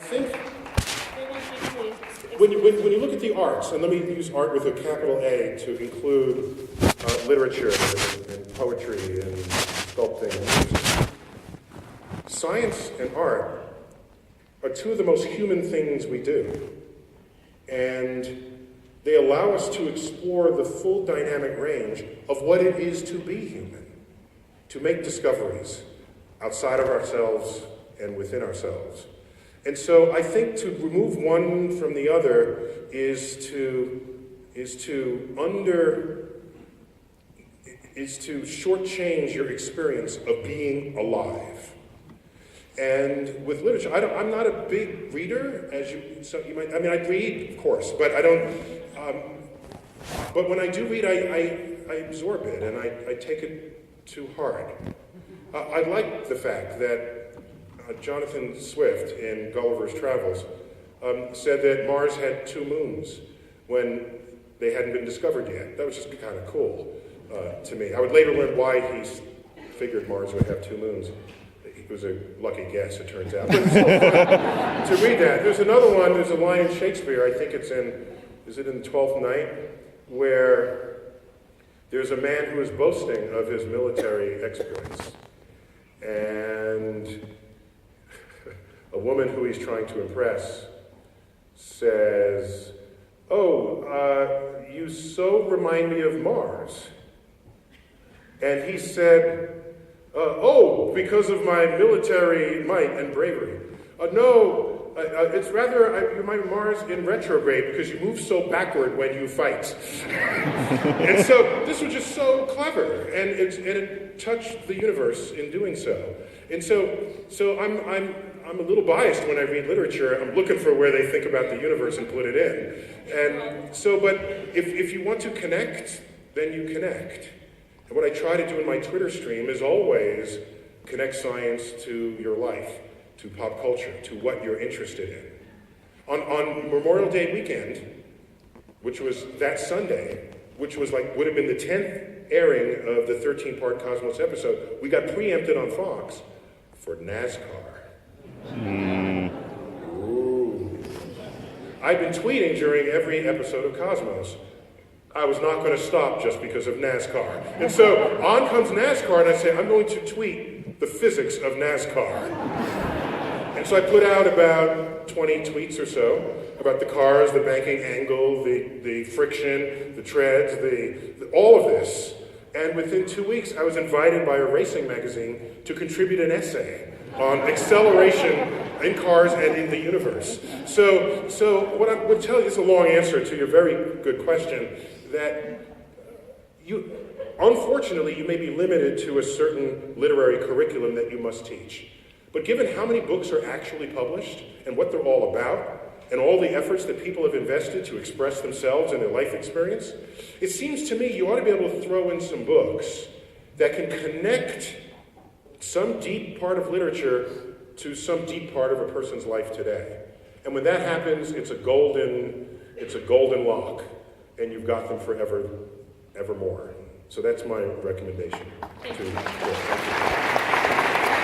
think when you look at the arts, and let me use art with a capital A to include literature and poetry and sculpting and music, science and art are two of the most human things we do. And they allow us to explore the full dynamic range of what it is to be human, to make discoveries outside of ourselves and within ourselves. And so I think to remove one from the other is to shortchange your experience of being alive. And with literature, I'm not a big reader, you might. I mean, I read, of course, but I don't. But when I do read, I absorb it and I take it to heart. I like the fact that Jonathan Swift in Gulliver's Travels said that Mars had 2 moons when they hadn't been discovered yet. That was just kind of cool to me. I would later learn why he figured Mars would have 2 moons. It was a lucky guess, it turns out. But it's still fun to read that. There's another one, there's a line in Shakespeare, I think it's is it in the 12th Night, where there's a man who is boasting of his military exploits. And a woman who he's trying to impress says, you so remind me of Mars. And he said, because of my military might and bravery. No, it's rather, you remind me of Mars in retrograde because you move so backward when you fight. And so this was just so clever, and it touched the universe in doing so. And so I'm a little biased when I read literature. I'm looking for where they think about the universe and put it in. And so, but if you want to connect, then you connect. And what I try to do in my Twitter stream is always connect science to your life, to pop culture, to what you're interested in. On Memorial Day weekend, which was that Sunday, which was would have been the 10th airing of the 13-part Cosmos episode, we got preempted on Fox for NASCAR. Ooh. I've been tweeting during every episode of Cosmos. I was not going to stop just because of NASCAR. And so on comes NASCAR, and I say, I'm going to tweet the physics of NASCAR. And so I put out about 20 tweets or so about the cars, the banking angle, the friction, the treads, all of this. And within 2 weeks, I was invited by a racing magazine to contribute an essay on acceleration in cars and in the universe. So what I would tell you is a long answer to your very good question, that unfortunately, you may be limited to a certain literary curriculum that you must teach. But given how many books are actually published and what they're all about, and all the efforts that people have invested to express themselves and their life experience, it seems to me you ought to be able to throw in some books that can connect some deep part of literature to some deep part of a person's life today. And when that happens, it's a golden lock, and you've got them forever, evermore. So that's my recommendation to you.